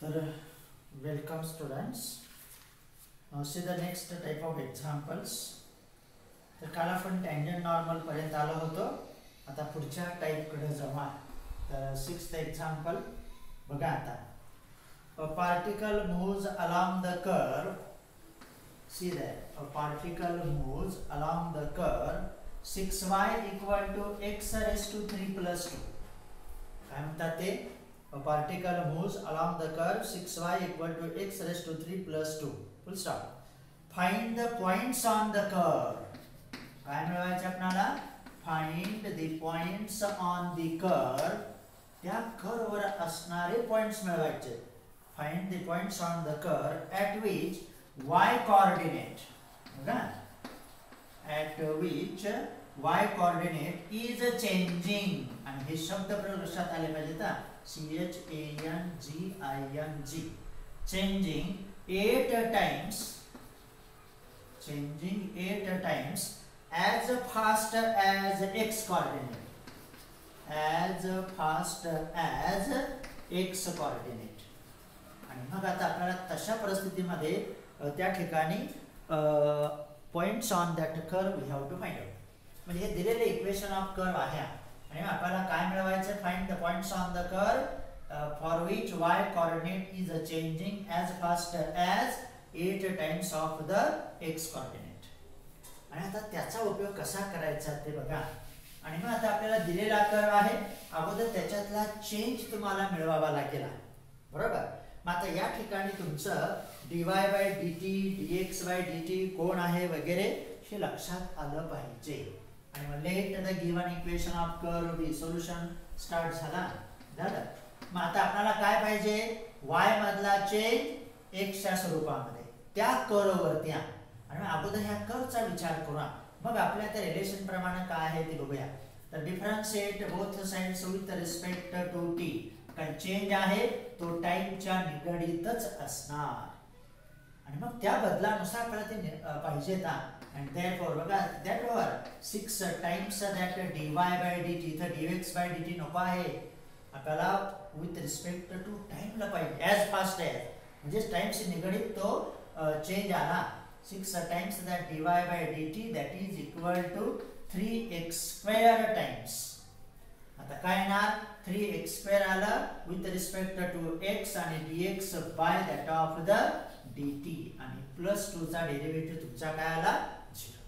तर welcome students. Now see the next type of examples. तर काल आपण tangent normal पर्यंत आलो होतो. आता पुढच्या टाइप कडे जाऊ. तर सिक्स्थ एक्झाम्पल बघा आता. A particle moves along the curve. See that a particle moves along the curve 6y equal to x raised to 3 plus 2. काय म्हणतात ते? A particle moves along the curve 6y equal to x raised to 3 plus 2. Full stop. Find the points on the curve. काय मिळवायचे आपल्याला? Find the points on the curve. त्या curve वर असणारे points मिळवायचे. Find the points on the curve at which y coordinate. बघा. At which y coordinate is changing. आणि हे शब्द प्रयोग लक्षात आले पाहिजेत हा. changing changing 8 times as fast as x coordinate, as fast as x coordinate. आणि मग आता आपल्याला तशा परिस्थितीमध्ये त्या ठिकाणी points on that curve we have to find out. म्हणजे हे दिलेले इक्वेशन ऑफ कर्व आहे आणि आपल्याला काय मिळवायचे? Find the points on the curve for which y coordinate is changing as fast as 8 times of the x coordinate. आणि आता त्याचा उपयोग कसा करायचा ते बघा. आणि मग आता आपल्याला दिलेला कर्व आहे, अगोदर त्याच्यातला चेंज तुम्हाला मिळवावा लागेल, बरोबर. मग आता या ठिकाणी तुमचं dy by dt dx by dt कोण आहे वगैरे हे लक्षात आलं पाहिजे. आणि मग let the given equation of curve be solution start झालं. मग आता आपल्याला काय पाहिजे? y मधला चेंज x च्या स्वरूपामध्ये त्या कर्व वरती आ. आणि अगोदर ह्या कर्वचा विचार करू. मग आपल्या त्या रिलेशन प्रमाणे काय आहे ते बघूया. तर differentiate both sides with respect to t. काय चेंज आहे तो टाइमच्या निगडीतच असणार. आणि मग त्या बदलानुसार आपल्याला ते पाहिजे ता. And therefore बघा therefore 6 times that dy by dt तर dx by dt नको आहे आपल्याला with respect to time ला पाहिजे as fast as म्हणजे टाइम से निगडित तो चेंज आला. 6 times that dy by dt that is equal to 3x square times. आता काय येणार? 3x square आला with respect to x आणि dx by that of the dt आणि प्लस 2 चा डेरिव्हेटिव्ह तुमचा काय आला? 0.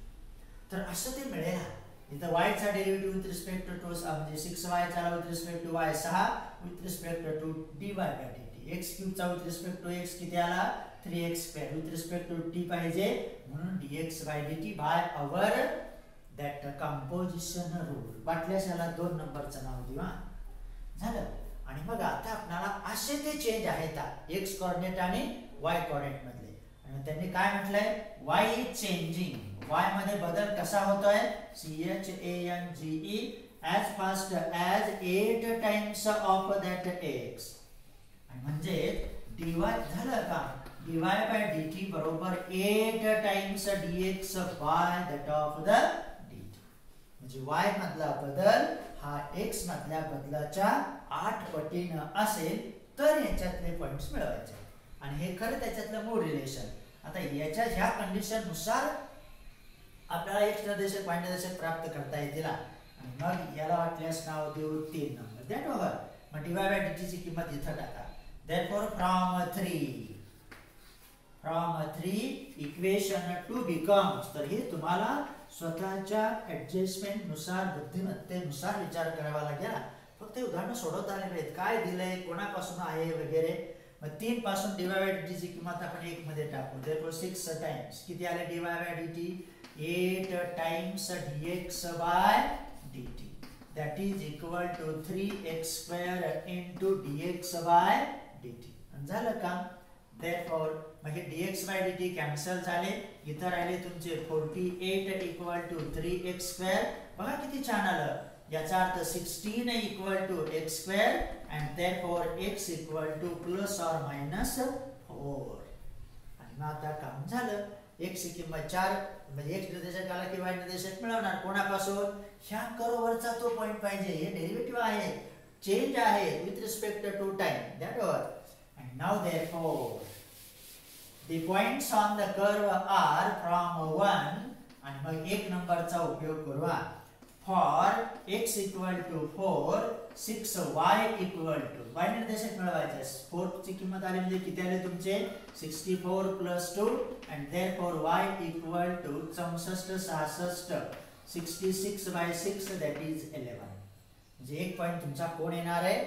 तर असं ते मिळेल. इथं y चा डेरिव्हेटिव्ह विथ रिस्पेक्ट टू म्हणजे 6y चा with respect to y 6 with respect to dy by dt. x cube चा विथ रिस्पेक्ट टू x किती आला? 3x square with respect to t पाहिजे म्हणून dx by dt by our that composition rule. वाटल्यास याला 2 नंबरचं नाव देऊ. झालं. आणि मग आता आपल्याला असे ते चेंज आहेत x कोऑर्डिनेट आणि y कोऑर्डिनेट मधले. आणि त्यांनी काय म्हटलंय? y is changing. y मध्ये बदल कसा होतोय? change as fast as 8 times of that x. आणि म्हणजे dy झालं का? dy by dt बरोबर 8 times dx by that of the dt. म्हणजे y मधला बदल हा x मधल्या बदलाच्या 8 पटीने असेल तर याच्यातले पॉइंट्स मिळवायचे. आणि हे खरं त्याच्यातलं मूळ रिलेशन. आता याच्या ह्या कंडिशन नुसार आपल्याला x निर्देशक y निर्देशक प्राप्त करता येतील. आणि मग याला वाटल्यास नाव देऊ 3 नंबर. That over. मग dy by dt ची किंमत इथं टाका. therefore from 3 equation 2 becomes. तर हे तुम्हाला स्वतःच्या ऍडजस्टमेंट नुसार बुद्धिमत्तेनुसार विचार करावा लागेल. फक्त उदाहरण सोडवता आले पाहिजेत. काय दिलंय, कोणापासून आहे वगैरे. मग 3 पासून dy by dt ची किंमत आपण 1 मध्ये टाकू. therefore 6 टाइम्स किती आले dy by dt? 8 times dx by dt. that is equal to 3x square into dx by dt. झालं का? therefore म्हणजे dx by dt कॅन्सल झाले. इथं राहिले तुमचे 48 equal to 3x square. बघा किती छान आलं. याचा अर्थ 16 equal to x square and therefore x equal to plus or minus 4. आणि मग आता काम झालं. x ची किंमत 4 म्हणजे x निर्देशकाला की y निर्देशक मिळवणार कोणापासून? ह्या कर्व वरचा तो पॉइंट पाहिजे. हे डेरिव्हेटिव्ह आहे, चेंज आहे with respect to time. That over. now therefore the points on the curve are from 1 आणि मग एक नंबरचा उपयोग करू for x equal to 4 6y equal to y निर्देशक मिळवायचे 4 ची किंमत आली म्हणजे किती आले तुमचे 64 plus 2 and therefore y equal to 64 66 66 by 6 that is 11 म्हणजे एक पॉइंट तुमचा कोण येणार आहे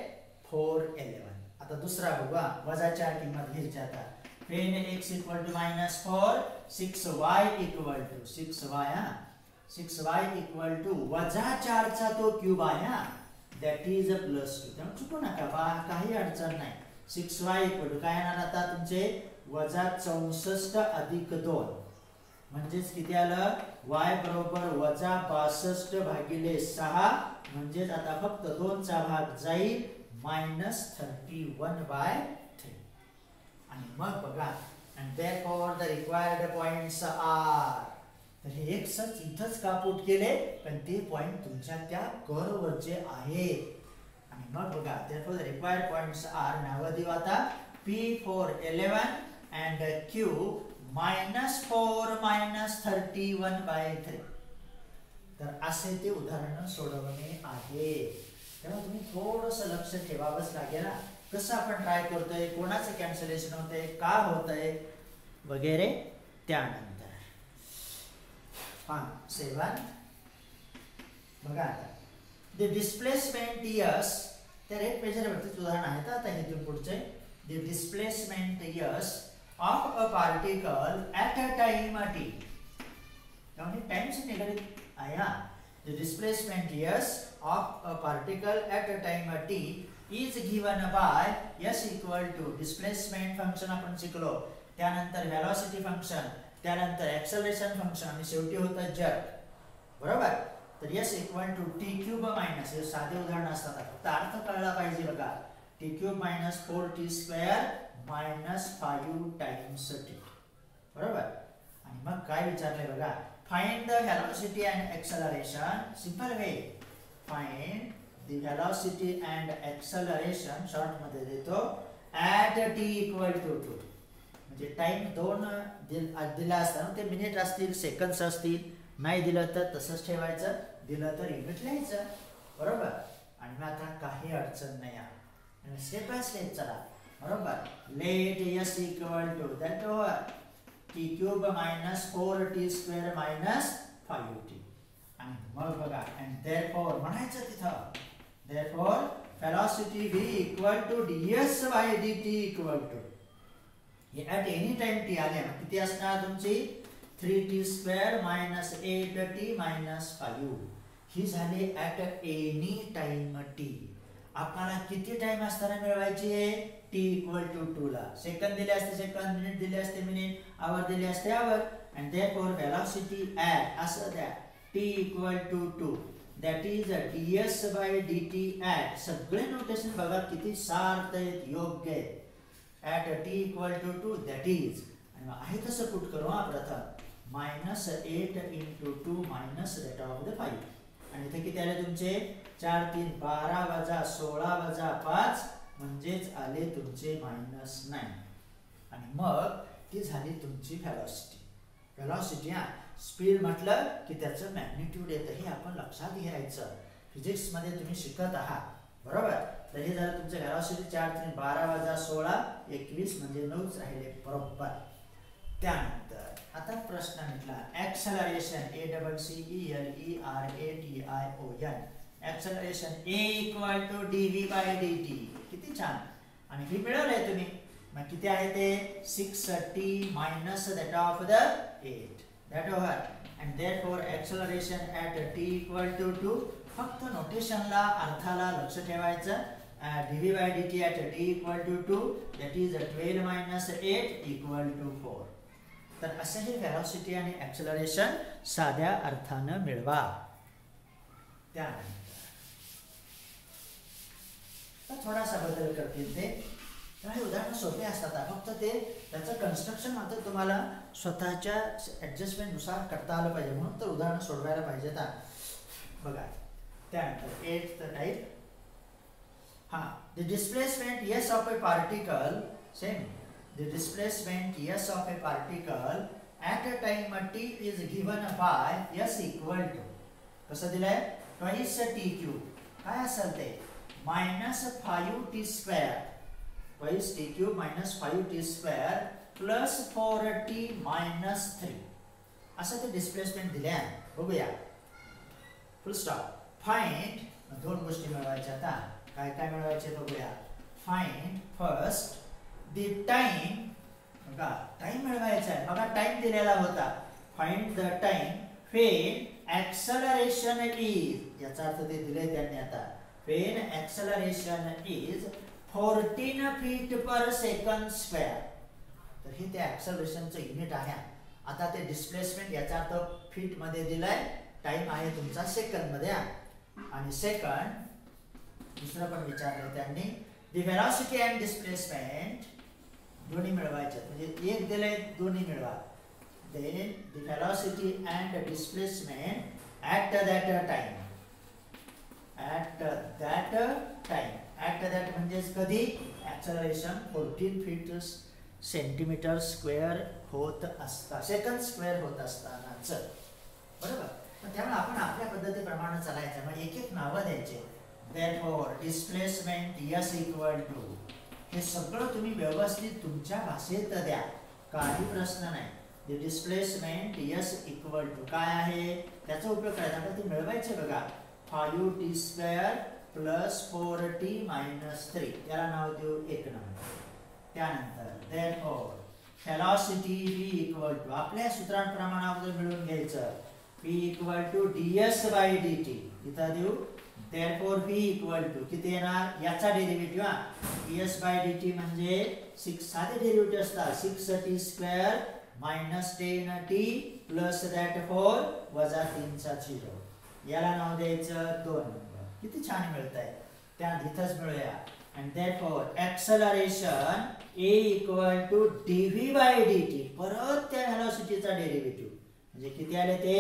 4 11. आता दुसरा बघा वजा 4 किंमत घ्यायची आता when x equal to -4 6y equal to 6y equal to वजा 4 चा तो क्यूब आहे that is a plus 2 त्यामुळे चुकू नका काही अडचण नाही 6y equal to काय येणार आता तुमचे वजा 64 अधिक 2 म्हणजेच किती आलं y बरोबर वजा 62 भागिले 6 म्हणजेच आता फक्त 2 चा भाग जाईल -31 by 3 आणि मग बघा and therefore the required points are तर हे एक सच इथंच कापूट केले पण ते पॉइंट तुमच्या त्या कर्व वरचे आहेत आणि मग बघा therefore the required points are नाव देऊ आता P for 11 and Q -4 -31 by 3 तर असे ते उदाहरण सोडवणे आहे. तेव्हा तुम्ही थोडंसं लक्ष ठेवावंच लागेल ना कसं आपण ट्राय करतोय कोणाचं कॅन्सलेशन होतंय का होतंय वगैरे. त्यानंतर 7 बघा आता the displacement s तर एक पेजवरतीच उदाहरण आहे आता इथून पुढचे the displacement s of a particle at a time t यानी टाइम से निगडित आहे. the displacement s of a particle at a time t is given by s equal to displacement function आपण शिकलो त्यानंतर velocity function त्यानंतर acceleration function आणि शेवटी होतं jerk बरोबर. तर s equal to t cube minus हे साधे उदाहरण असतात फक्त अर्थ कळला पाहिजे बघा t cube minus 4t square minus 5 times t बरोबर. आणि मग काय विचारले बघा find the velocity and acceleration simple way find the velocity and acceleration short मध्ये देतो at t equal to 2 म्हणजे टाइम 2 दिला असताना ते मिनिट असतील सेकंड्स असतील नाही दिलं तर तसंच ठेवायचं दिलं तर युनिट लिहायचं बरोबर. आणि मग आता काही अडचण नाही आहे स्टेप बाय स्टेप चला बरोबर. Let s equal to that over t cube minus 4t square minus 5t आणि मग बघा and therefore म्हणायचं तिथं therefore velocity v equal to ds by dt equal to at any time t आले किती असणार तुमची 3t square minus 8t minus 5 ही झाली at any time t. आपल्याला किती टाइम असताना मिळवायची आहे t equal to 2 ला सेकंद दिले असते सेकंद मिनिट दिले असते मिनिट आवर दिले असते आवर and therefore velocity at असं द्या t equal to 2 that is ds by dt at सगळे नोटेशन बघा किती सार्थ आहेत योग्य आहेत at t equal to 2 that is आणि आहे तसं पुट करू प्रथम -8 into 2 minus that of the 5 आणि इथे किती आले तुमचे 4 3 12 वजा 16 वजा 5 म्हणजेच आले तुमचे -9 आणि मग ती झाली तुमची velocity हा स्पीड म्हटलं की त्याचं मॅग्निट्यूड येतं हे आपण लक्षात घ्यायचं फिजिक्स मध्ये तुम्ही शिकत आहात बरोबर. तर हे झालं तुमचं velocity 4 3 12 वजा 16 21 म्हणजे 9च राहिले बरोबर. त्यानंतर आता प्रश्न म्हटला acceleration ACCELERATION acceleration a equal to dv by dt किती छान आणि हे मिळवलंय तुम्ही मग किती आहे ते 6t minus that of the 8 that over and therefore acceleration at t equal to 2 फक्त नोटेशनला अर्थाला लक्ष ठेवायचं dv by dt at t equal to 2 that is 12 minus 8 equal to 4. तर असे हे velocity आणि acceleration साध्या अर्थानं मिळवा. त्यानंतर थोडासा बदल करतील ते हे उदाहरण सोपे असतात फक्त ते त्याचं कन्स्ट्रक्शन मात्र तुम्हाला स्वतःच्या ॲडजस्टमेंट नुसार करता आलं पाहिजे म्हणून तर उदाहरण सोडवायला पाहिजेत बघा. त्यानंतर 8th type the displacement s of a particle Same. The displacement s of a particle at a time t is given by s equal to कसं दिलंय twice t cube काय असेल ते -5t square twice t cube minus 5t square plus 4t minus 3 असं ते displacement दिले आहे. बघूया. फुल स्टॉप. फाइंड दोन गोष्टी मिळवायच्या आता. काय काय मिळवायचे बघूया. Find first the time. बघा टाइम मिळवायचा आहे. बघा टाइम दिलेला होता. Find the time when acceleration is, याचा अर्थ ते दिले त्यांनी आता. When acceleration is 14 feet per second square. तर हे ते एक्सेलरेशनचं युनिट आहे. आता ते डिस्प्लेसमेंट याचा अर्थ फीट मध्ये दिलाय. टाइम आहे तुमचा सेकंड मध्ये. आणि सेकंड दुसरं पण विचारलं त्यांनी. द वेलोसिटी अँड डिस्प्लेसमेंट दोन्ही मिळवायचे. म्हणजे एक दिले दोन्ही मिळवा. Then the velocity and displacement at that time. At that time. At that म्हणजे कधी ॲक्सेलरेशन 14 feet सेंटीमीटर स्क्वेअर होत असता, सेकंड स्क्वेअर होत असतानाच. बरोबर. त्यामुळे आपण आपल्या पद्धतीप्रमाणे चालायचं. मग एक एक नावं द्यायचे. Therefore displacement s equal to, हे सगळं तुम्ही व्यवस्थित तुमच्या भाषेत द्या. काही प्रश्न नाही. The displacement s equal to काय आहे त्याचा उपयोग करायचा. आपण ते मिळवायचे बघा. 5t square plus 4t minus 3 याला नाव देऊ 1 नंबर. त्यानंतर therefore velocity v equal to आपल्या सूत्राप्रमाणे अगोदर मिळवून घ्यायचं. v equal to ds by dt इथं देऊ. therefore v equal to किती येणार याचा डेरिव्हेटिव्ह. ds by dt म्हणजे 6 साधे डेरिव्हेटिव्ह असतात. 6t square minus 10t plus that 4 वजा 3 चा 0 याला नाव द्यायचं 2 नंबर. किती छान मिळतंय. त्या इथंच मिळूया. and therefore acceleration a equal to dv by dt परत त्या वेलोसिटीचा डेरिव्हेटिव्ह म्हणजे किती आले ते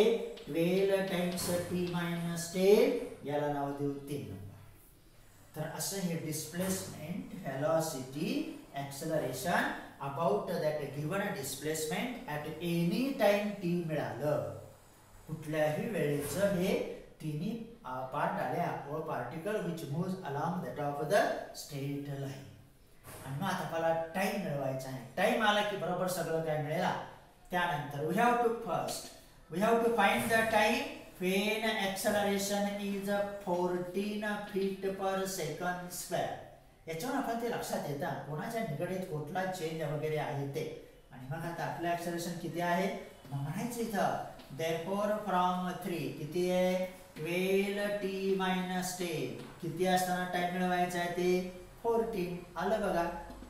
12 times t minus 10 याला नाव देऊ 3 नंबर. तर असं हे displacement, velocity, acceleration about that given displacement at any time t मिळालं. कुठल्याही वेळेचं हे तिन्ही पार्ट आले. व particle which moves along the top of the straight line. आणि मग आता आपल्याला टाइम मिळवायचा आहे. टाइम आला की बरोबर सगळं काय मिळेल. त्यानंतर we have to find the time when acceleration is 14 feet per second square. याच्यावर आपण ते लक्षात येतं कोणाच्या निगडीत कुठला चेंज वगैरे आहे ते. आणि मग आता आपलं एक्सेलरेशन किती आहे म्हणायचं इथं. therefore from 3 किती आहे 12t minus 10 किती असताना टाइम मिळवायचा आहे ते 14 आलं बघा.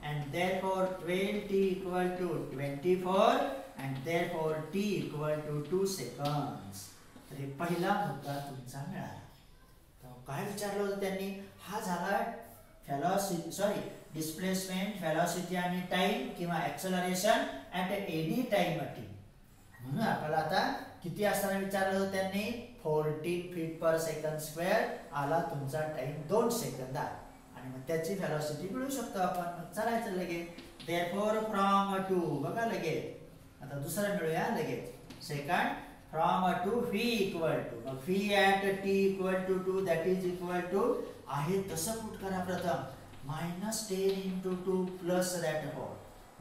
and therefore 12t equal to 24 and therefore t equal to 2 seconds. तर हे पहिला मुद्दा तुमचा मिळाला. तर काय विचारलं होतं त्यांनी. हा झाला वेलोसिटी डिस्प्लेसमेंट, वेलोसिटी आणि टाइम किंवा acceleration at any time t. म्हणून आपल्याला आता किती असताना विचारलं होतं त्यांनी 14 feet per second square आला तुमचा टाइम 2 सेकंद आहे. आणि मग त्याची वेलोसिटी मिळू शकतो आपण. मग चालायचं लगेच. therefore from 2 बघा लगेच. आता दुसरं मिळूया लगेच. Second from 2 v equal to मग v at t equal to 2 that is equal to आहे तसं पुट करा प्रथम. -10 into 2 plus that 4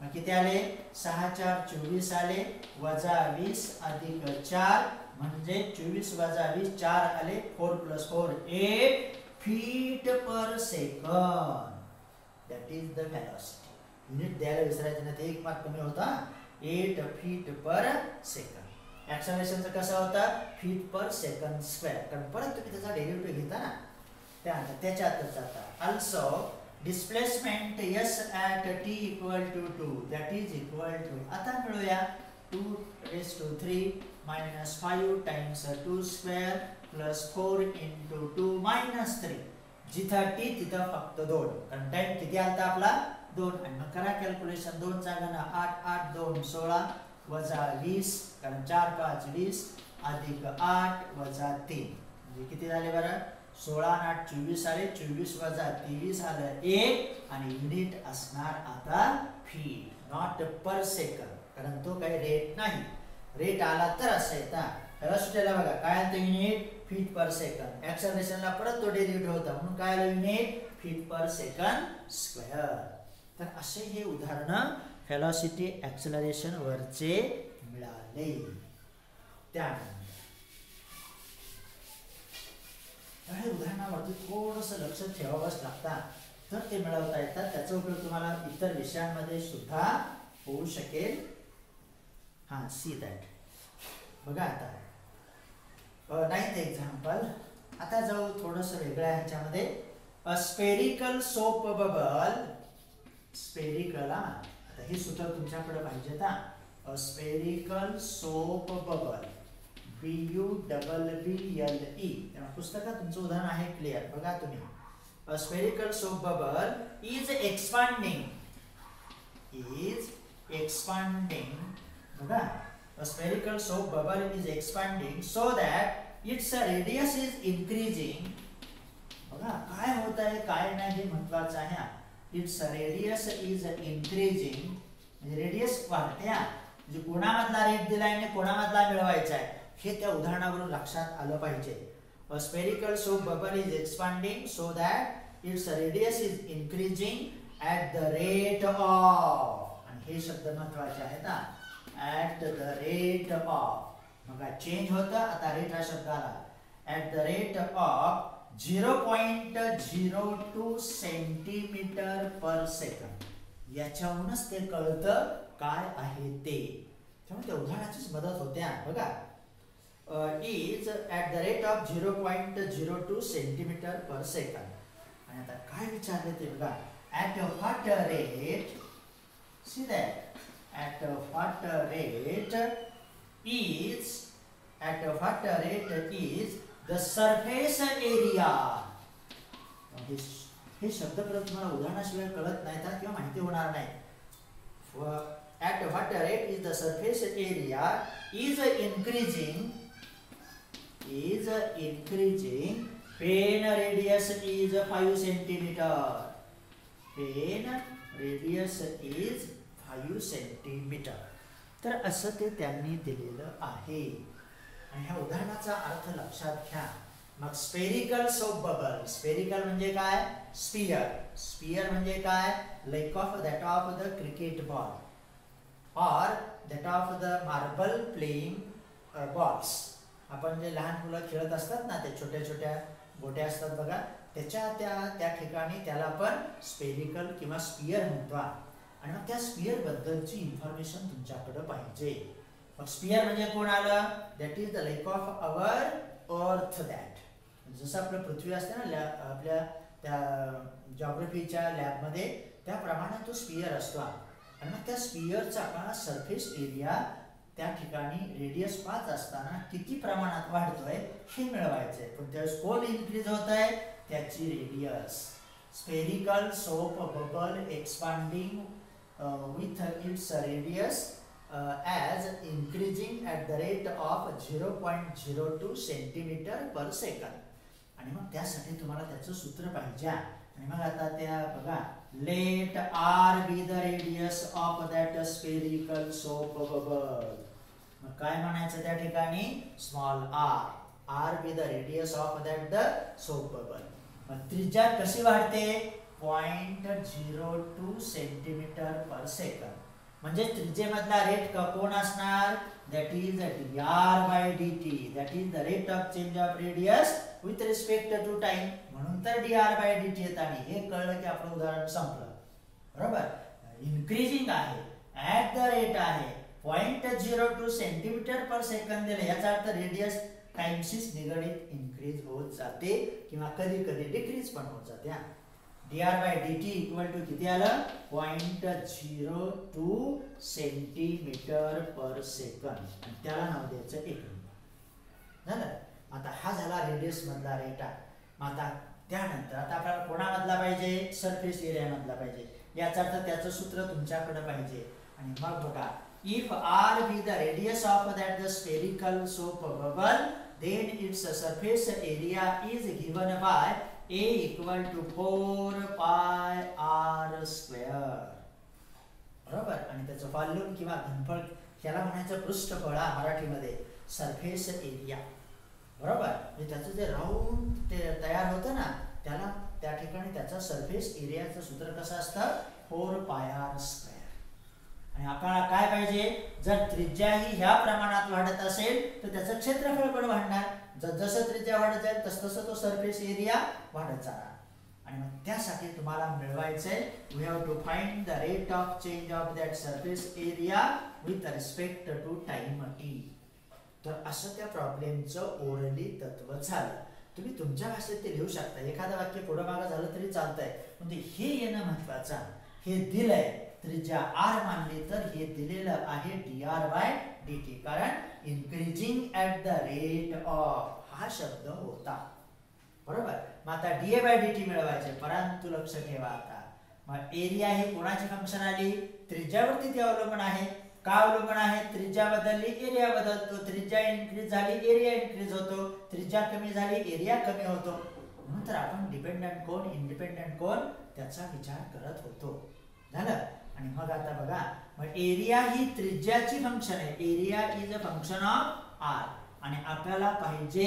मग किती आले 6 4 24 आले वजा 20 अधिक 4 म्हणजे 24 वजा 20 4 आले 4 plus 4 8 feet per second. that is the velocity. Unit द्यायला विसरायचं नाही. एक मार्क कमी होता. 8 feet per second. एक्सेलरेशनचं कसं होता फीट पर सेकंड स्क्वेअर. कारण परत तुम्ही त्याचा डेरिव्हेटिव्ह घेता ना त्यानंतर त्याच्यातच जाता. also displacement s at t equal to 2 that is equal to आता मिळूया 2 raised to 3 minus 5 times 2 square plus 4 into 2 minus 3. जिथं t तिथं फक्त 2 कारण टाइम किती आलता आपला 2. आणि मग करा कॅल्क्युलेशन. 2 चा घन 8 8 2 16 वजा 20 कारण 4 5 20 अधिक 8 वजा 3 म्हणजे किती झाले बरं 16 आणि 8 24 आले, 24 वजा 23 आलं 1 आणि युनिट असणार आता फीट, नॉट पर सेकंड, कारण तो काही रेट नाही. रेट आला तर असं येतात. व्हेलॉसिटीला बघा काय आलं युनिट फीट पर सेकंड, ऍक्सेलरेशनला परत तो डेरिव्हेटिव्ह होता म्हणून काय आलं युनिट फीट पर सेकंड स्क्वेअर. तर असे हे उदाहरण व्हेलॉसिटी ऍक्सेलरेशन वरचे मिळाले. त्यानंतर या उदाहरणावरती थोडंसं लक्ष ठेवावंच लागतं तर ते मिळवता येतात. त्याचा उपयोग तुम्हाला इतर विषयांमध्ये सुद्धा होऊ शकेल. हा सी दॅट बघा आता 9th एक्झाम्पल. आता जाऊ थोडंसं वेगळ्या ह्याच्यामध्ये. A spherical soap bubble, spherical, आता हे सूत्र तुमच्याकडे पाहिजे ना. A spherical soap bubble BUBBLE, पुस्तकात तुमचं उदाहरण आहे क्लिअर बघा तुम्ही. A spherical soap bubble is expanding बघा. A spherical soap bubble is expanding so that its radius is increasing. बघा काय होत आहे काय नाही हे महत्वाचं आहे. Its radius is increasing, म्हणजे रेडियस वाढते. म्हणजे कोणामधला रेट दिलाय आणि कोणामधला मिळवायचा आहे हे त्या उदाहरणावरून लक्षात आलं पाहिजे. A spherical soap bubble is expanding so that its radius is increasing at the rate of, आणि हे शब्द महत्वाचे आहेत ना, at the rate of, बघा चेंज होतं आता रेट हा शब्द आला. at the rate of 0.02 centimetre per second. याच्यावरूनच ते कळतं काय आहे ते. त्यामुळे त्या उदाहरणाचीच मदत होत्या बघा. is at the rate of 0.02 centimetre per second. आणि आता काय विचारले ते बघा. at what rate, see that, at what rate is the surface area. हे शब्द परत तुम्हाला उदाहरणाशिवाय कळत नाही तर किंवा माहिती होणार नाही. at what rate is the surface area is increasing when radius is 5 centimeter. when radius is 5 centimetre. तर असं ते त्यांनी दिलेलं आहे. आणि ह्या उदाहरणाचा अर्थ लक्षात घ्या. मग स्पेरिकल सोप बबल, स्पेरिकल म्हणजे काय स्पियर, स्पियर म्हणजे काय like of that of the cricket ball और that of the marble playing balls. आपण जे लहान मुलं खेळत असतात ना ते छोट्या छोट्या गोट्या असतात बघा त्याच्या त्या ठिकाणी त्याला आपण स्पेरिकल किंवा स्पियर म्हणतो. आणि मग त्या स्पियर बद्दलची इन्फॉर्मेशन तुमच्याकडे पाहिजे. मग स्पियर म्हणजे कोण आलं, that is the like of our अर्थ. दॅट जसं आपलं पृथ्वी असते ना आपल्या त्या जॉग्रफीच्या लॅबमध्ये त्याप्रमाणे तो स्पियर असतो. आणि मग त्या स्पियरचा आपल्याला सरफेस एरिया त्या ठिकाणी रेडियस 5 असताना किती प्रमाणात वाढतोय हे मिळवायचंय. पण त्यावेळेस कोण इन्क्रीज होत आहे त्याची radius. Spherical soap bubble expanding with its radius as increasing at the rate of 0.02 centimeter per second. आणि मग त्यासाठी तुम्हाला त्याचं सूत्र पाहिजे. आणि मग आता त्या बघा let r be the radius of that spherical soap bubble. मग काय म्हणायचं त्या ठिकाणी small r be the radius of that the soap bubble. मग त्रिज्या कशी वाढते 0.02 सेंटीमीटर पर सेकंड. म्हणजे त्रिज्येमधला रेट कोण असणार that is dr/dt. That is the rate of change of radius with respect to time. म्हणून तर dr/dt येत. आणि हे कळलं की आपलं उदाहरण संपलं बरोबर. इन्क्रीजिंग आहे ऍट द रेट आहे 0.02 सेंटीमीटर पर सेकंड दिले. याचा अर्थ रेडियस टाइमशीच निगडीत इन्क्रीज होत जाते किंवा कधी कधी डिक्रीज पण होत जाते. dr/dt इक्वल टू किती आलं 0.02 सेंटीमीटर पर सेकंड. आणि त्याला नाव द्यायचं 1 मिनिट झालं. आता हा झाला रेडियस मधला रेट आहे. आता त्यानंतर आता आपल्याला कोणामधला पाहिजे सरफेस एरिया मधला पाहिजे. याचा अर्थ त्याचं सूत्र तुमच्याकडे पाहिजे. आणि मग बघा if r be the radius of that the spherical soap bubble then its surface area is given by A equal to 4 pi r square. बरोबर. आणि त्याचं व्हॉल्यूम किंवा घनफळ याला म्हणायचं पृष्ठफळ मराठीमध्ये सरफेस एरिया. बरोबर. म्हणजे त्याचं जे राऊंड ते तयार होतं ना त्याला त्या ठिकाणी त्याचा सरफेस एरियाचं सूत्र कसं असतं 4 pi r square. आणि आपल्याला काय पाहिजे, जर त्रिज्या ही ह्या प्रमाणात वाढत असेल तर त्याचं क्षेत्रफळ पण वाढणार. जसं त्रिज्या वाढत जाईल तसं तो सरफेस एरिया वाढत जाणार. आणि मग त्यासाठी तुम्हाला मिळवायचंय we have to find the rate of change of that surface area with respect to time t. तर असं त्या प्रॉब्लेमचं ओरली तत्व झालं. तुम्ही तुमच्या भाषेत ते लिहू शकता. एखादं वाक्य पुढं मागं झालं तरी चालतंय, म्हणजे हे येणं महत्वाचं. हे दिलंय त्रिज्या r मानली तर हे दिलेलं आहे dr by dt, कारण increasing at the rate of हा शब्द होता. बरोबर. मग आता dA by dt मिळवायचे, परंतु लक्ष ठेवा आता मग एरिया ही कोणाची फंक्शन आली, त्रिज्यावरती ती अवलंबून आहे. का अवलंबून आहे, त्रिज्या बदलली एरिया बदलतो, त्रिज्या इन्क्रीज झाली एरिया इन्क्रीज होतो, त्रिज्या कमी झाली एरिया कमी होतो. म्हणून तर आपण डिपेंडंट कोण इंडिपेंडंट कोण त्याचा विचार करत होतो. झालं. आणि मग आता बघा, मग एरिया ही त्रिज्याची फंक्शन आहे. Area is a function of r आणि आपल्याला पाहिजे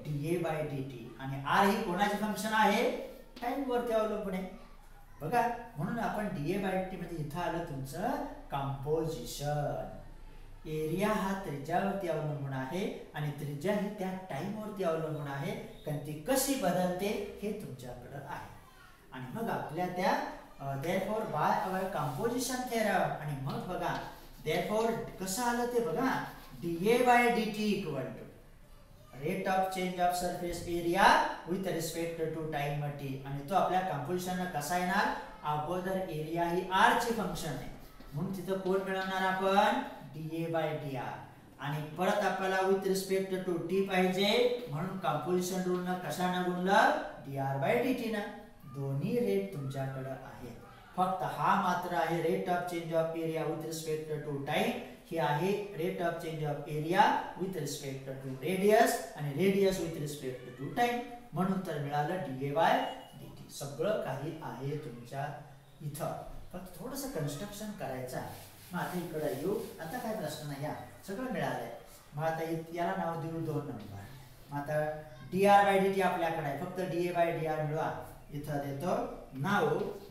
dA by dt. आणि r ही कोणाची फंक्शन आहे, टाइम वरती अवलंबून आहे. बघा, म्हणून आपण dA by dt मध्ये इथं आलं तुमचं कंपोजिशन. एरिया हा त्रिज्यावरती अवलंबून आहे आणि त्रिज्या ही त्या टाइम वरती अवलंबून आहे. कारण ती कशी बदलते हे तुमच्याकडे आहे. आणि मग आपल्या त्या therefore by our composition theorem आणि मग बघा therefore कसं आलं ते बघा, dA by dt equal to rate of change of surface area with respect to time t. आणि तो आपल्या कंपोजिशन कसा येणार, अगोदर एरिया ही r ची फंक्शन आहे म्हणून तिथं कोण मिळवणार आपण dA by dr. आणि परत आपल्याला विथ रिस्पेक्ट टू t पाहिजे म्हणून कंपोजिशन रूल न कशाने गुणलं, dr by dt ना. दोन्ही रेट तुमच्याकडे आहेत. फक्त हा मात्र आहे rate of change of area with respect to time. हे आहे rate of change of area with respect to radius आणि radius with respect to time. म्हणून तर मिळालं dA by dt. सगळं काही आहे तुमच्या इथं, फक्त थोडंसं कन्स्ट्रक्शन करायचं आहे. मग आता इकडे येऊ. आता काय प्रश्न नाही, या सगळं मिळालंय. मग आता याला नाव देऊ 2 नंबर. मग आता dr by dt आपल्याकडे आहे, फक्त dA by dr मिळवा. इथं देतो नाव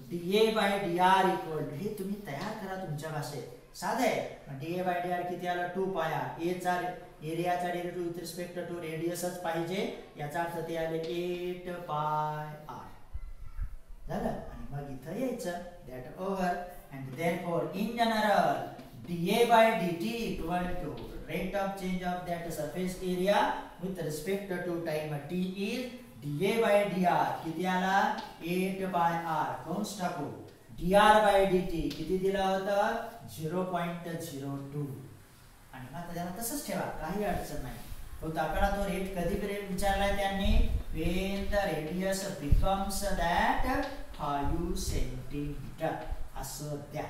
dA by dr equal to, हे तुम्ही तयार करा तुमच्या भाषेत. साधं आहे. dA by dr किती आलं 2 pi r. a चा एरियाचा डेरिव्हेटिव्ह विथ रिस्पेक्ट टू रेडियसच पाहिजे, याचा अर्थ ते आले 8 pi r. झालं. आणि मग इथं यायचं that over and therefore in general dA by dt equal to rate of change of that surface area with respect to time t is dA by dr. किती आला 8 pi r. कंस टाकू. dr by dt किती दिला होता 0.02. आणि मग त्याला तसंच ठेवा, काही अडचण नाही. तो आपल्याला तो रेट कधी विचारलाय त्यांनी, when the radius becomes that 5 centimetre असं द्या.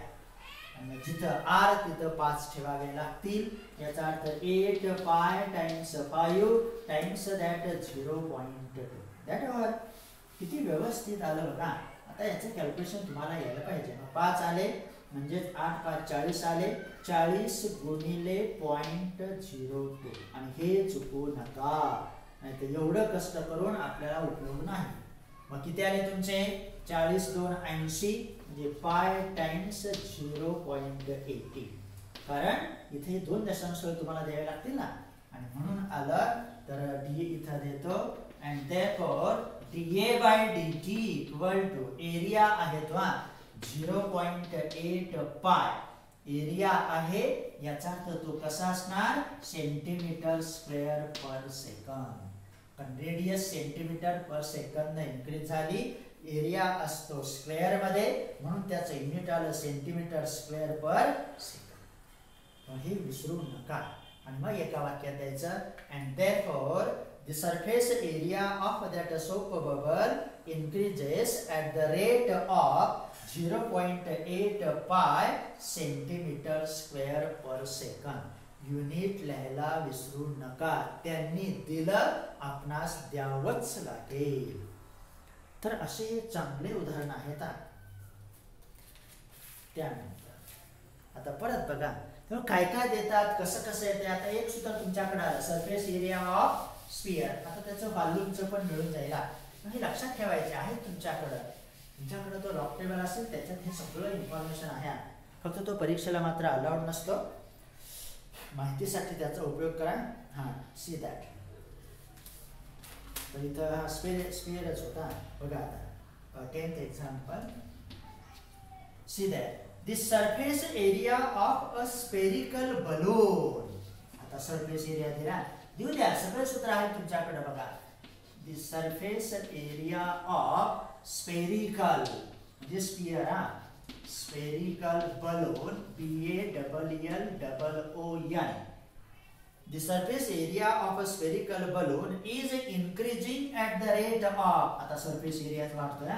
आणि जिथं r तिथं 5 ठेवावे लागतील. याचा अर्थ 8 pi times 5 times that 0.2. That all. किती व्यवस्थित आलं बघा. आता याचं कॅल्क्युलेशन तुम्हाला यायला पाहिजे. 5 आले म्हणजे 8 5 40 आले. 40 गुणिले 0.02. आणि हे चुकू नका, नाही तर एवढं कष्ट करून आपल्याला उपयोग नाही. मग किती आले तुमचे 40 2 80 म्हणजे पाय टाइम्स 0.80. कारण इथे 2 दशांश तुम्हाला द्यावे लागतील ना. आणि म्हणून आलं तर d इथं देतो. and therefore dA by dt equal to area आहे तो 0.8 pi. एरिया आहे याचा अर्थ तो कसा असणार, सेंटीमीटर स्क्वेअर पर सेकंद. पण radius centimetre per second increase झाली, एरिया असतो स्क्वेअर मध्ये म्हणून त्याचं युनिट आलं सेंटीमीटर स्क्वेअर पर सेकंद. हे विसरू नका. आणि मग एका वाक्यात द्यायचं and therefore the surface area of that soap bubble increases at the rate of 0.8 pi centimeter square per second. Unit लिहायला विसरू नका. त्यांनी दिलं, आपणास द्यावंच लागेल. तर असे हे चांगले उदाहरण आहेत. त्यानंतर आता परत बघा काय काय देतात, कसं कसं येते. आता एक सुद्धा तुमच्याकडे आलं, सरफेस एरिया ऑफ स्फिअर. आता त्याचं व्हॉल्यूमचं पण मिळून जाईल. हे लक्षात ठेवायचे आहे तुमच्याकडे तो लॉग टेबल असेल, त्याच्यात हे सगळं इन्फॉर्मेशन आहे. फक्त तो परीक्षेला मात्र अलाउड नसतो. माहितीसाठी त्याचा उपयोग करा. See that. तर इथं हा स्फिअरच होता. बघा आता 10th example. See that the surface area of a spherical balloon. आता सरफेस एरिया दिला, देऊ द्या. सगळे सूत्र आहे तुमच्याकडे. बघा the surface area of spherical म्हणजे sphere. spherical balloon BALLON. the surface area of a spherical balloon is increasing at the rate of. आता सरफेस एरिया वाढतोय.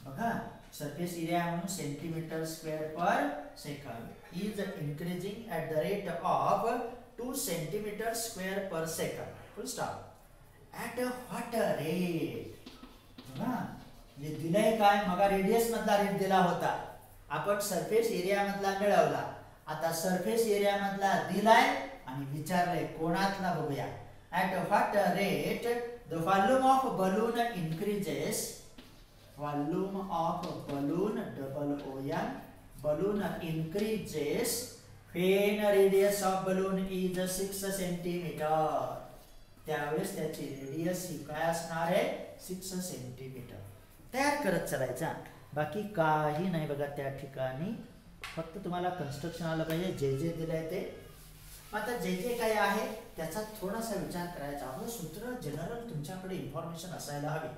बघा surface area म्हणून centimetre square per second is increasing at the rate of 2 centimeter square per second. Full stop. At what rate? हे दिलंय काय? मग radius मधला rate दिला होता, आपण सरफेस एरिया मधला मिळवला. आता सरफेस एरिया मधला दिलाय आणि विचारलंय कोणातला बघूया. At what rate the volume of balloon increases. Volume of balloon BALLON. Balloon increases when radius of balloon is 6 centimeter. त्यावेळेस त्याची रेडियस ही काय असणार आहे? 6 सेंटीमीटर. तयार करत चलायचा, बाकी काही नाही. बघा त्या ठिकाणी फक्त तुम्हाला कन्स्ट्रक्शन आलं पाहिजे. जे जे दिलंय ते. आता जे जे काय आहे त्याचा थोडासा विचार करायचा. आपलं सूत्र जनरल तुमच्याकडे इन्फॉर्मेशन असायला हवी.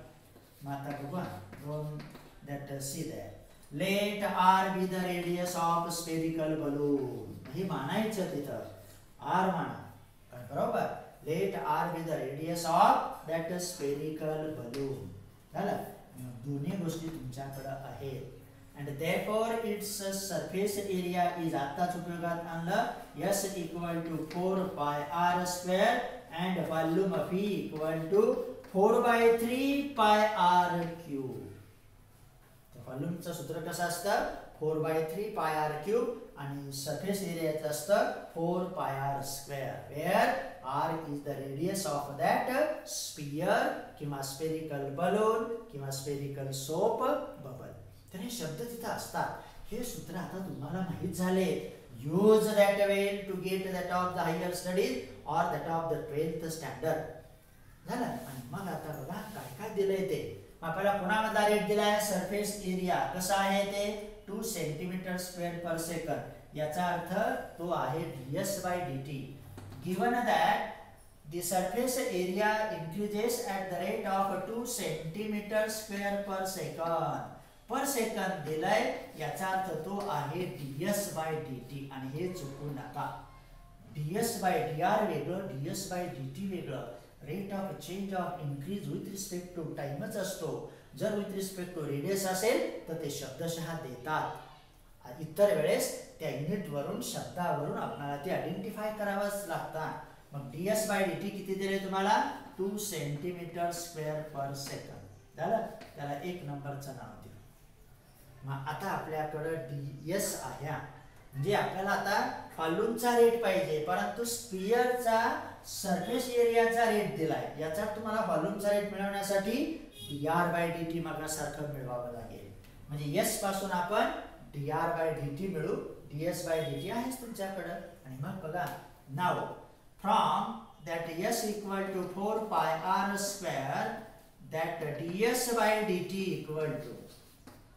मग आता बघा that see that let r be the radius of spherical balloon. हे मानायचं तिथं r माना, बरोबर. let r be the radius of that spherical balloon. झालं. दोन्ही गोष्टी तुमच्याकडे आहेत. and therefore its surface area is आताच उपयोगात आणलं. s equal to 4 pi r square and volume v equal to 4/3 pi r cube. व्हॉल्यूमचं सूत्र कसं असतं? 4/3 pi r cube आणि सरफेस एरियाचं असतं 4 pi r square, where r is the radius of that sphere किंवा spherical balloon किंवा spherical soap bubble. तर हे शब्द तिथे असतात. हे सूत्र आता तुम्हाला माहित झाले. use that way to get that of the higher studies or that of the 12th standard. झालं. आणि मग आता बघा काय काय दिलंय ते. आपल्याला कोणामधला रेट दिलाय? Surface area. कसा आहे ते? 2 सेंटीमीटर स्क्वेअर पर सेकंड. याचा अर्थ तो आहे ds/dt. Given that the surface area increases at the rate of 2 centimeter square per second. Per second दिलाय, याचा अर्थ तो आहे ds/dt. आणि हे चुकू नका. ds/dr वेगळं, ds/dt वेगळं. Rate of change of increase with respect to टाइमच असतो. जर विथ रिस्पेक्ट टू रेडियस असेल तर ते शब्दशः देतात. इतर वेळेस त्या युनिट वरून शब्दावरून आपल्याला ते आयडेंटिफाय करावंच लागतं. मग ds/dt किती दिले तुम्हाला? 2 सेंटीमीटर स्क्वेअर पर सेकंड. झालं. त्याला 1 नंबरचं नाव दिलं. मग आता आपल्याकडे ds आहे. म्हणजे आपल्याला आता व्हॉल्यूमचा रेट पाहिजे, परंतु स्फिअरचा सरफेस एरियाचा रेट दिलाय. याचा तुम्हाला व्हॉल्यूमचा रेट मिळवण्यासाठी dr/dt मागासारखं मिळवावं लागेल. म्हणजे s पासून आपण dr/dt मिळू. ds/dt आहेच तुमच्याकडे. आणि मग बघा नाव from that s equal to 4 pi r square that ds/dt equal to,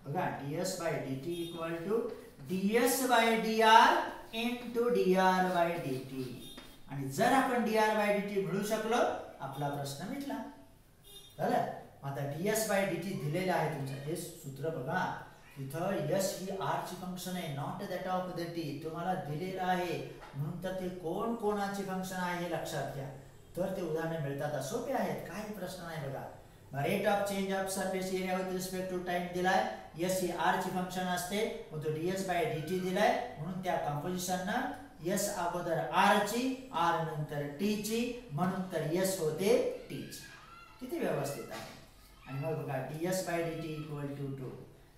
बघा ds/dt equal to ds/dr into dr/dt. आणि जर आपण dr/dt मिळू शकलो आपला प्रश्न मिटला. झालं. आता ds/dt दिलेलं आहे तुमचं. हे सूत्र बघा. इथं s ही r ची फंक्शन आहे, not that of the t. तुम्हाला दिलेलं आहे म्हणून तर ते कोण कोणाची फंक्शन आहे हे लक्षात घ्या. तर ते उदाहरण मिळतात. सोपे आहेत, काही प्रश्न नाही. बघा rate of change of surface area with respect to time दिलाय. s ही r ची फंक्शन असते, मग तो ds/dt दिलाय म्हणून त्या कंपोजिशननं एस अगोदर आर ची, आर नंतर टी ची, म्हणून तर एस होते टी ची. किती व्यवस्थित आहे. आणि मग बघा ds by dt equal to 2.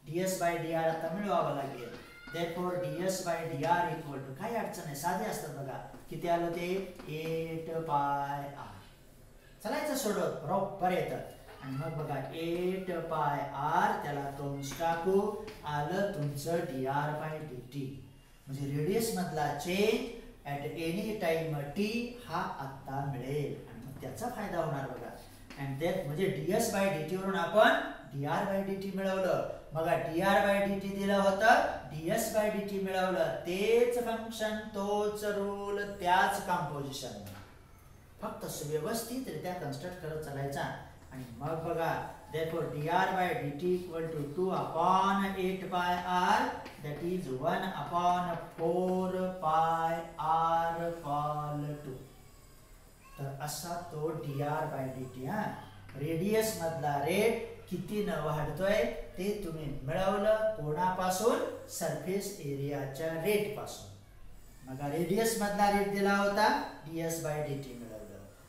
ds by dr आता मिळवावं लागेल. therefore ds by dr equal to, काही अडचण नाही, साधे असतात बघा. किती आलं ते 8 पाय r. चलायचं सोडत बरोबर येतं. आणि मग बघा 8 पाय r, त्याला कंस टाकू, आलं तुमचं dr by dt. म्हणजे रेडियस मधला change at any time t हा आता मिळेल आणि मग त्याचा फायदा होणार बघा. and that म्हणजे ds by dt वरून आपण dr by dt मिळवलं. बघा dr by dt दिलं होतं, ds by dt मिळवलं. तेच फंक्शन, तोच रूल, त्याच कंपोजिशन, फक्त व्यवस्थितरित्या कन्स्ट्रक्ट करत चालायचा. आणि मग बघा therefore dr by dt equal to 2 upon 8 pi r, that is 1 upon 4 pi r call 2. तर असा तो dr by dt. हा रेडियस मधला रेट किती न वाढतोय ते तुम्ही मिळवलं. कोणापासून? सरफेस एरियाच्या रेट पासून. मग रेडियस मधला रेट दिला होता, ds by dt मिळवलं.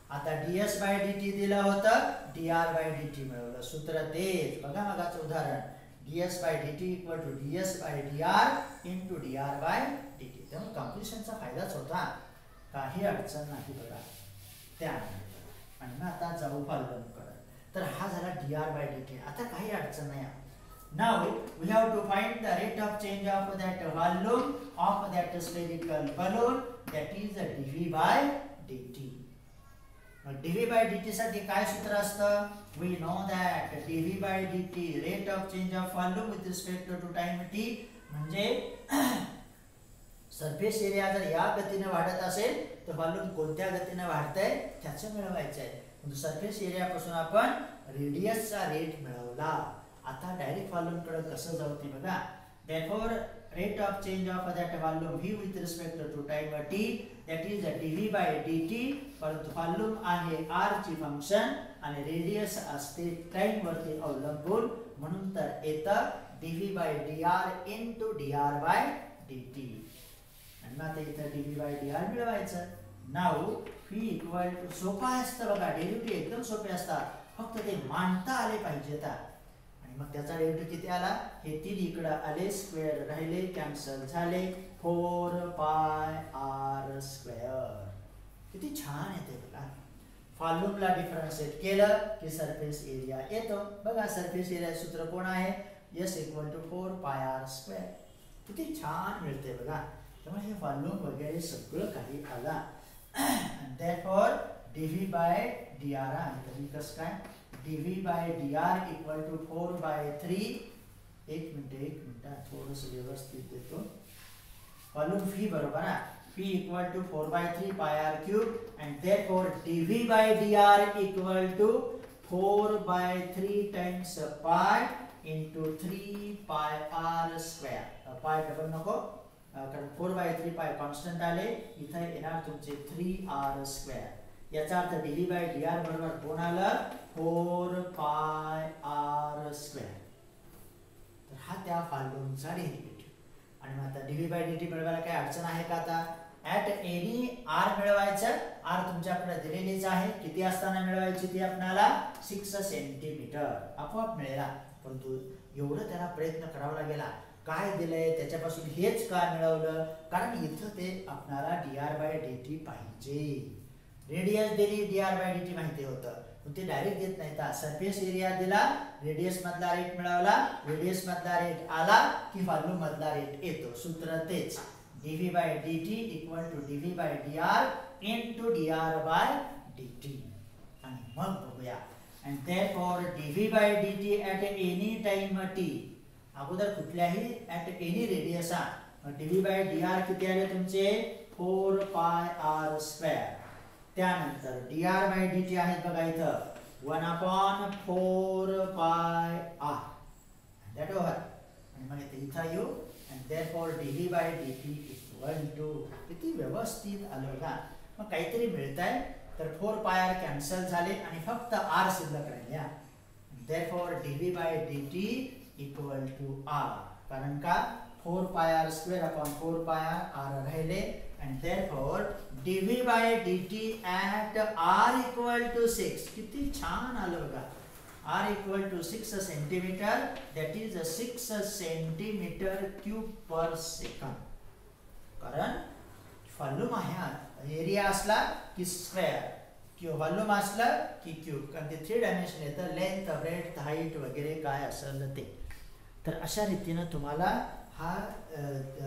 आता ds by dt दिलं होतं, dr by dt मिळवलं. सूत्र तेच बघा मगाचं उदाहरण, ds by dt equal to ds by dr into dr by dt. त्यामुळे कॉम्प्लिशनचा फायदाच होता, काही अडचण नाही बघा त्यानंतर. आणि मग आता जाऊ फॉलोअप करत. तर हा झाला dr by dt. आता काही अडचण नाही. Now we have to find the rate of change of that volume of that spherical balloon, that is dv by dt. dv by dt साठी काय सूत्र असतं? We know that dv by dt rate of change of volume with respect to time t, म्हणजे surface area जर या गतीने वाढत असेल तर व्हॉल्यूम कोणत्या गतीने वाढतंय त्याचं मिळवायचं आहे. म्हणजे सरफेस एरिया पासून आपण रेडियसचा रेट मिळवला. आता डायरेक्ट व्हॉल्यूम कडे कसं जाऊ ते बघा. therefore rate of change of that volume v with respect to time t, that is dv by dt. परंतु व्हॉल्यूम आहे r ची फंक्शन आणि रेडियस असते टाइम वरती अवलंबून, म्हणून तर येतं dv by dr into dr by dt. आणि मग आता इथं dv by dr मिळवायचं. नाउ v इक्वल टू, सोपा असतं बघा, डेरिव्हेटिव्ह एकदम सोपे असतात, फक्त ते मांडता आले पाहिजेत. आणि मग त्याचा डेरिव्हेटिव्ह किती आला? हे 3 इकडे आले, स्क्वेअर राहिले, कॅन्सल झाले, 4 पाय r स्क्वेअर. किती छान येते बघा. व्हॉल्यूमला डिफरन्शिएट केलं की सरफेस एरिया येतो. बघा सरफेस एरिया सूत्र कोण आहे? s इक्वल टू 4 पाय r स्क्वेअर. किती छान मिळते बघा. त्यामुळे हे व्हॉल्यूम वगैरे सगळं काही आला. therefore dv by dr आहे. तरी कसं काय? dv by dr equal to 4 by 3. एक मिनिट थोडंसं व्यवस्थित देतो. व्हॉल्यूम v बरोबर आहे, v equal to 4 by 3 pi r cube, and therefore dv by dr equal to 4 by 3 times pi into 3 pi r square. pi double नको, कारण 4 by 3 pi constant आले, इथे येणार तुमचे 3r स्क्वेअर. याचा अर्थ dv by dr बरोबर कोण आलं? 4 pi r स्क्वेअर. तर हा त्या व्हॉल्यूमचा डेरिव्हेटिव्ह. आणि मग आता dv by dt मिळवायला काय अडचण आहे का? आता ऍट एनी r मिळवायचं. r तुमच्याकडे दिलेलीच आहे. किती असताना मिळवायची ती आपल्याला? 6 सेंटीमीटर. आपोआप मिळेल. परंतु एवढं त्याला प्रयत्न करावा लागेल. काय दिलंय त्याच्यापासून हेच का मिळवलं? कारण इथं ते आपल्याला dr by dt पाहिजे. रेडियस दिली, dr by dt माहिती होतं, पण ते डायरेक्ट देत नाही. तर सरफेस एरिया दिला, रेडियस मधला रेट मिळवला, रेडियस मधला रेट आला की व्हॉल्यूम मधला रेट येतो. सूत्र तेच, dv by dt equal to dv by dr into dr by dt. आणि मग बघूया. and therefore dv by dt at any time t, अगोदर कुठल्याही at any radius dv by dr किती आले तुमचे? 4 पाय r स्क्वेअर. त्यानंतर dr by dt आहे बघा इथं 1 upon 4 पाय r. That over. आणि मग इथं येऊ, and therefore dv by dt equal to, किती व्यवस्थित आलं बघा. मग काहीतरी मिळतंय. तर 4 पाय r कॅन्सल झाले आणि फक्त r शिल्लक राहिले. therefore dv by dt equal to r. कारण का? 4 पाय r स्क्वेअर अपॉन 4 पाय r राहिले, and therefore dv by dt at r equal to 6. किती छान आलं बघा. r equal to 6 centimetre, that is 6 centimetre cube per second. कारण व्हॉल्यूम आहे, एरिया असला की स्क्वेअर किंवा व्हॉल्यूम असलं की क्यूब, कारण ते 3 डायमेन्शन येतं, लेंथ ब्रेथ हाईट वगैरे काय असेल ते. तर अशा रीतीनं तुम्हाला हा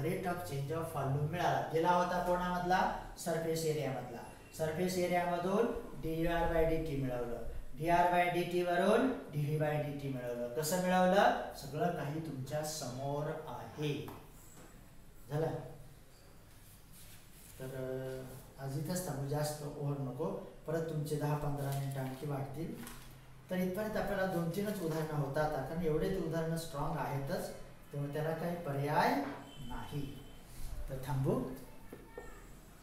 rate of change of volume मिळाला. गेला होता कोणामधला? सरफेस एरियामधला. सरफेस एरियामधून dr बाय dt मिळवलं, dr बाय dt वरून dv बाय dt मिळवलं. कसं मिळवलं? सगळं काही तुमच्या समोर आहे. झालं? तर आज इथंच थांबू, जास्त ओव्हर नको, परत तुमचे 10-15 मिनिटं आणखी वाढतील. तर इथपर्यंत आपल्याला 2-3च उदाहरणं होतात, कारण एवढे ते उदाहरणं स्ट्रॉंग आहेतच, त्यामुळे त्याला काही पर्याय नाही. तर थांबू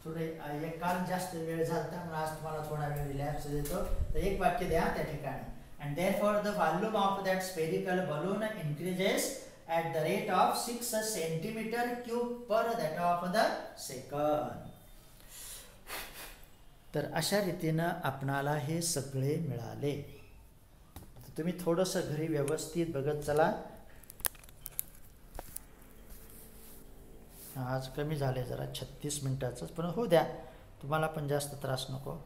थोडे. एक काल जास्त वेळ झाला त्यामुळे आज तुम्हाला थोडा वेळ रिलॅक्स देतो. तर एक वाक्य द्या त्या ठिकाणी. And therefore the volume of that spherical balloon increases at the rate of 6 centimeter cube per that of the second. तर अशा रीतीनं आपणाला हे सगळे मिळाले. तुम्ही थोडंसं घरी व्यवस्थित बघत चला. आज कमी झाले जरा 36 मिनिटाचंच, पण होऊ द्या, तुम्हाला पण जास्त त्रास नको.